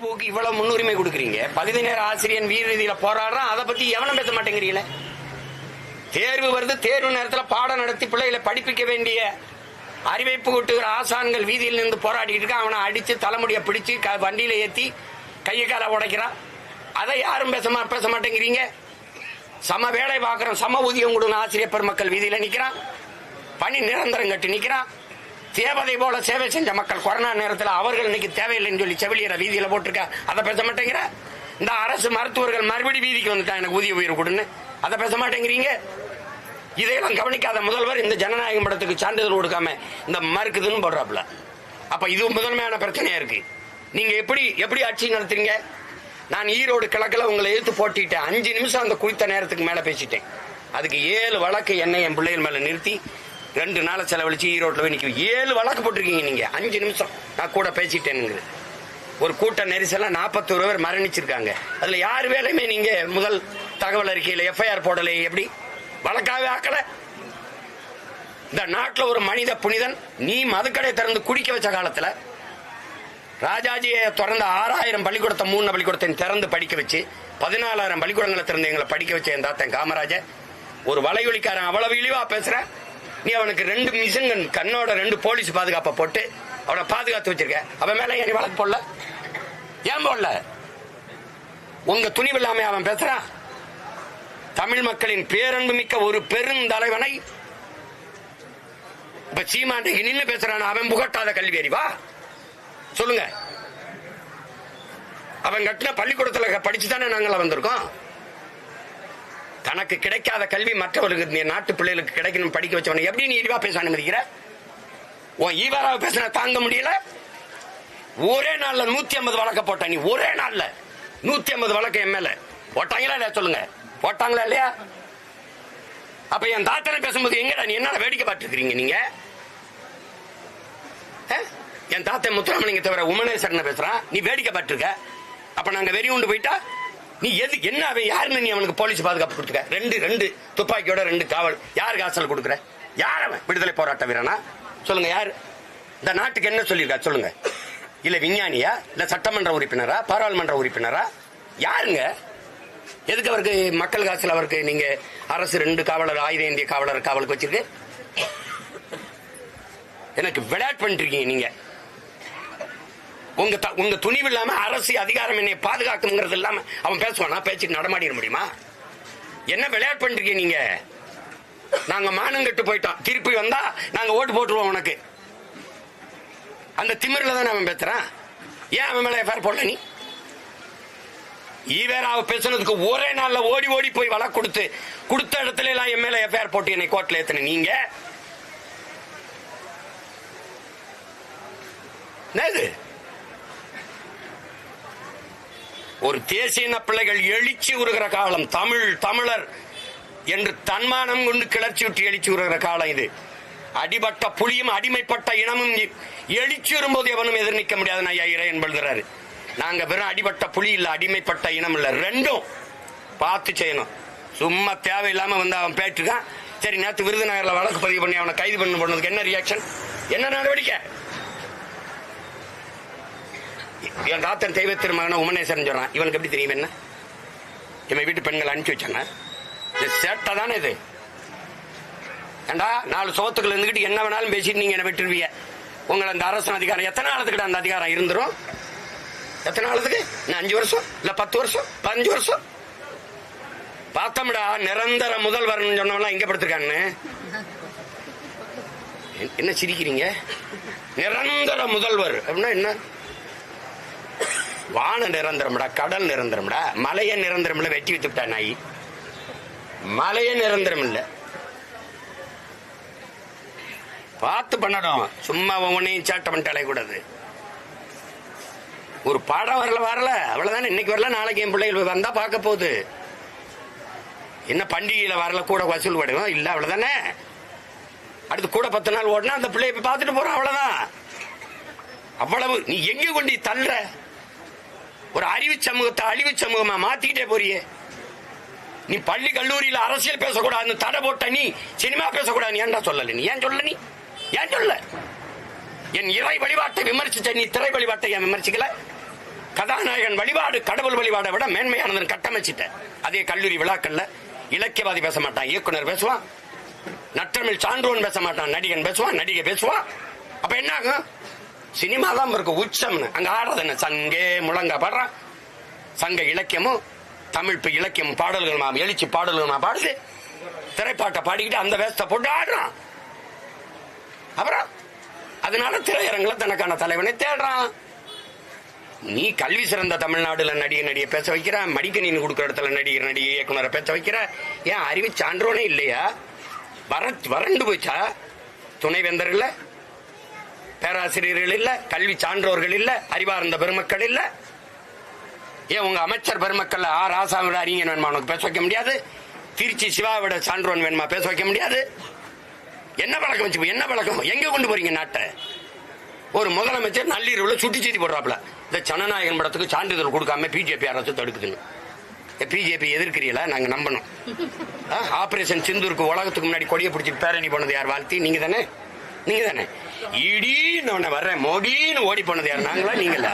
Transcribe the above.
பொழுதுபோக்கு இவ்வளவு முன்னுரிமை கொடுக்குறீங்க. பகுதி நேர ஆசிரியன் வீர ரீதியில போராடுறான், அதை பத்தி எவனும் பேச மாட்டேங்கிறீங்களே. தேர்வு வருது, தேர்வு நேரத்தில் பாடம் நடத்தி பிள்ளைகளை படிப்பிக்க வேண்டிய அறிவிப்பு கூட்டுகிற ஆசான்கள் வீதியில் நின்று போராடிட்டு இருக்கான். அவனை அடிச்சு தலைமுடிய பிடிச்சு வண்டியில ஏற்றி கையை காலை உடைக்கிறான். அதை யாரும் பேச மாட்டேங்கிறீங்க. சம வேலை பார்க்கிறோம், சம ஊதியம் கொடுங்க ஆசிரியர் பெருமக்கள் வீதியில நிக்கிறான். பணி நிரந்தரம் கட்டி நிக்கிறான். தேவதை போல சேவை செஞ்ச மக்கள் கொரோனா நேரத்தில் அவர்கள் இன்னைக்கு தேவையில்லைன்னு சொல்லி செவிலியரை வீதியில போட்டிருக்க, அதை பேச மாட்டேங்கிற. இந்த அரசு மருத்துவர்கள் மறுபடி வீதிக்கு வந்துட்டான் எனக்கு ஊதிய உயர்வு கொடுன்னு, அதை பேச மாட்டேங்கிறீங்க. இதையெல்லாம் கவனிக்காத முதல்வர் இந்த ஜனநாயகம் படத்துக்கு சான்றிதழ் கொடுக்காம இந்த மறுக்குதுன்னு போடுறாப்புல. அப்ப இது முதன்மையான பிரச்சனையா இருக்கு. நீங்க எப்படி ஆட்சி நடத்துறீங்க? நான் ஈரோடு கிழக்குல உங்களை எழுத்து போட்டிட்டேன். 5 நிமிஷம் அந்த குறித்த நேரத்துக்கு மேல பேசிட்டேன். அதுக்கு 7 வழக்கு என்னை என் பிள்ளைகள் மேல நிறுத்தி 2 நாளை செலவழிச்சு ஈரோட்டில் போய் நிற்கும். 7 வழக்கு போட்டிருக்கீங்க நீங்க. 5 நிமிஷம் நான் கூட பேசிட்டேன்னு. ஒரு கூட்ட நெரிசலாம் 41 பேர் மரணிச்சிருக்காங்க. அதுல யார் வேலையுமே நீங்க முதல் தகவல் அறிக்கையில் எஃப்ஐஆர் போடலை. எப்படி வழக்காவே ஆக்கல? இந்த நாட்டில் ஒரு மனித புனிதன் நீ மதுக்கடை திறந்து குடிக்க வச்ச காலத்துல ராஜாஜியை திறந்த 6000 பள்ளிக்கூடத்தை 3 பள்ளிக்கூடத்தை திறந்து படிக்க வச்சு 14,000 பள்ளிக்கூடங்களை திறந்து எங்களை படிக்க வச்ச என் தாத்தன் காமராஜர் ஒரு வலையொலிக்காரன் அவ்வளவு இழிவா பேசுற. நீ அவனுக்கு 2 மிஷன் கண்ணோட 2 போலீஸ் பாதுகாப்பை போட்டு அவனை பாதுகாத்து வச்சிருக்க. அவன் மேல நீ வழக்கு போடல? ஏன் போடல? உங்க துணிவு இல்லாம அவன் பேசுறான். தமிழ் மக்களின் பேரன்பு மிக்க ஒரு பெருந்தலைவனை இப்ப சீமாண்டைக்கு நின்று பேசுறான். அவன் புகட்டாத கல்வி அறிவா சொல்லுங்க? அவன் கட்டின பள்ளிக்கூடத்துல படிச்சுதானே நாங்கள் வந்திருக்கோம். தனக்கு கிடைக்காத கல்வி மற்றவர்களுக்கு நாட்டு பிள்ளைகளுக்கு கிடைக்கணும் படிக்க வச்சவனை எப்படி நீ இழிவா பேச அனுமதிக்கிற? உன் ஈவாராவை பேசினா தாங்க முடியல. ஒரே நாள்ல 150 வழக்க போட்ட நீ. ஒரே நாள்ல 150 வழக்கு என் மேல போட்டாங்களா இல்லையா? சொல்லுங்க, போட்டாங்களா இல்லையா? அப்ப என் தாத்தனை பேசும்போது எங்கடா நீ என்ன வேடிக்கை பார்த்துக்கிறீங்க நீங்க? என் தாத்தன் முத்துராமலிங்க தவிர உமனேஸ்வரன் பேசுறான், நீ வேடிக்கை பார்த்துருக்க. அப்ப நாங்க வெறி உண்டு போயிட்டா நீ எது என்ன அவன் யாருன்னு நீ அவனுக்கு போலீஸ் பாதுகாப்பு கொடுத்துக்க. 2 துப்பாக்கியோட 2 காவல். யாருக்கு ஆசல் கொடுக்குற? யார் அவன்? விடுதலை போராட்ட வீரனா? சொல்லுங்க, யாரு? இந்த நாட்டுக்கு என்ன சொல்லியிருக்கா சொல்லுங்க? இல்ல விஞ்ஞானியா? இல்ல சட்டமன்ற உறுப்பினரா? பாராளுமன்ற உறுப்பினரா? யாருங்க? எதுக்கு அவருக்கு மக்கள் காசுல அவருக்கு நீங்க அரசு 2 காவலர் ஆயுத இந்திய காவலர் காவலுக்கு வச்சிருக்கு? எனக்கு விளையாட்டு பண்ணிட்டு இருக்கீங்க நீங்க. உங்க துணிவு இல்லாம அரசு அதிகாரம் என்னை பாதுகாக்குங்கிறது இல்லாம அவன் பேசுவானா? பேச்சுட்டு நடமாடிட முடியுமா? என்ன விளையாட்டு பண்ணிருக்கீங்க நீங்க? நாங்க மானங்கட்டு போயிட்டோம், திருப்பி வந்தா நாங்க ஓட்டு போட்டுருவோம் உனக்கு. அந்த திமிரில தானே அவன் பேசுறான். ஏன் அவன் மேல எஃப்ஐஆர் போடல நீ? ஈவேராவை பேசுனதுக்கு ஒரே நாள்ல ஓடி போய் வழக்கு கொடுத்த இடத்துல எல்லாம் என் மேல எஃப்ஐஆர் போட்டு என்னை கோர்ட்ல ஏத்தன நீங்க. ஒரு தேசிய பிள்ளைகள் எழுச்சி உருகிற காலம். தமிழர் என்று தன்மானம் கொண்டு கிளர்ச்சி விட்டு எழுச்சி உருகிற காலம் இது. அடிபட்ட புலியும் அடிமைப்பட்ட இனமும் எழுச்சி வரும்போது எவனும் எதிர்நிற்க முடியாது. ஐயா இறையன் எழுதுறாரு. நாங்க வெறும் அடிபட்ட புலி இல்ல, அடிமைப்பட்ட இனம் இல்ல, 2ம் பார்த்து செய்யணும். சும்மா தேவையில்லாம வந்து அவன் பேட்டுருக்கான். சரி, நேற்று விருதுநகர்ல வழக்கு பதிவு பண்ணி அவனை கைது பண்ணதுக்கு என்ன ரியாக்ஷன், என்ன நடவடிக்கை? என் தாத்தன் தெய்வ திருமகன உமனேஸ்வரன் சொல்றான். இவனுக்கு எப்படி தெரியும்? என்ன இவன் வீட்டு பெண்கள் அனுப்பிச்சு வச்சாங்க. சேட்டை தானே இது. ஏண்டா 4 சோத்துக்கள் இருந்துகிட்டு என்ன வேணாலும் பேசிட்டு நீங்க என்ன விட்டுருவீங்க. உங்களை அந்த அரசு அதிகாரம் எத்தனை காலத்துக்கிட்ட அந்த அதிகாரம் இருந்துரும்? எத்தனை காலத்துக்கு? 5 வருஷம் இல்ல 10 வருஷம் 15 வருஷம் பார்த்தோம்டா. நிரந்தர முதல்வர் சொன்னவெல்லாம் எங்க படுத்திருக்கான்னு என்ன சிரிக்கிறீங்க? நிரந்தர முதல்வர் அப்படின்னா என்ன? வான நிரந்தரம்டா, கடல் நிரந்தரம்டா, மலைய நிரந்தரம் இல்ல. வெட்டி வித்துட்டா நாய். மலைய நிரந்தரம் இல்ல. பார்த்து பண்ணணும். சும்மா ஒன்னையும் சேட்டை பண்ணிட்டு அலையக்கூடாது. ஒரு பாடம் வரல அவ்வளவுதானே. இன்னைக்கு வரல, நாளைக்கு என் பிள்ளைகள் வந்தா பார்க்க போகுது. என்ன பண்டிகையில வரல கூட வசூல் படுவோம் இல்ல, அவ்வளவுதானே. அடுத்து கூட 10 நாள் ஓடினா அந்த பிள்ளைய போய் பார்த்துட்டு போறோம், அவ்வளவுதான். அவ்வளவு நீ எங்க கொண்டு தள்ளுற? ஒரு அறிவு சமூகத்தை அழிவு சமூகமா மாத்திக்கிட்டே போறியே. நீ பள்ளி கல்லூரியில அரசியல் பேசக்கூடாது தடை போட்ட, நீ சினிமா பேசக்கூடாது ஏன்டா சொல்லல? நீ ஏன் சொல்ல? நீ ஏன் சொல்ல? என் இறை வழிபாட்டை விமர்சிச்ச நீ திரை வழிபாட்டை ஏன் விமர்சிக்கல? கதாநாயகன் வழிபாடு கடவுள் வழிபாடை விட மேன்மையானதுன்னு கட்டமைச்சிட்ட. அதே கல்லூரி விழாக்கள்ல இலக்கியவாதி பேச மாட்டான், இயக்குனர் பேசுவான். நற்றமிழ் சான்றோன் பேச மாட்டான், நடிகன் பேசுவான், நடிகை பேசுவான். அப்ப என்ன ஆகும்? சினிமா தான் இருக்கு உச்சம்னு. அங்க ஆடுறது என்ன? சங்கே முழங்க பாடுறான். சங்க இலக்கியமும் தமிழ் இலக்கியம் பாடல்களுமா, எழுச்சி பாடல்களுமா பாடுது. திரைப்பாட்டை பாடிக்கிட்டு அந்த வேஸ்தை போட்டு ஆடுறான். அப்புறம் அதனால திரையரங்குல தனக்கான தலைவனை தேடுறான். நீ கல்வி சிறந்த தமிழ்நாடுல நடிகை பேச வைக்கிற, மடிக்கணினி கொடுக்குற இடத்துல நடிகை இயக்குனரை பேச வைக்கிற. ஏன் அறிவு சான்றோனே இல்லையா? வறண்டு போச்சா? துணைவேந்தர் இல்ல, பேராசிரியர்கள் இல்ல, கல்வி சான்றோர்கள் இல்ல, அறிவார்ந்த பெருமக்கள் இல்ல. ஏன் உங்க அமைச்சர் பெருமக்கள் ராசாவிட அறிஞன் வேணுமா உனக்கு பேச வைக்க முடியாது? திருச்சி சிவாவிட சான்றோன் வேணுமா பேச வைக்க முடியாது? என்ன பழக்கம் வச்சு, என்ன பழக்கம்? எங்க கொண்டு போறீங்க நாட்டை? ஒரு முதலமைச்சர் நள்ளிரவுல சுட்டி செய்தி போடுறாப்ல, இந்த ஜனநாயகன் படத்துக்கு சான்றிதழ் கொடுக்காம பிஜேபி அரசு தடுக்குதுன்னு. பிஜேபி எதிர்க்கிறீங்களா? நாங்க நம்பணும். ஆபரேஷன் சிந்தூருக்கு உலகத்துக்கு முன்னாடி கொடியை பிடிச்சிட்டு பேரணி போனது யார்? வாழ்த்தி நீங்க தானே, நீங்க தானே. இடின்னு வர்றேன் மோடின்னு ஓடி போனது யார்? நாங்களா நீங்களா?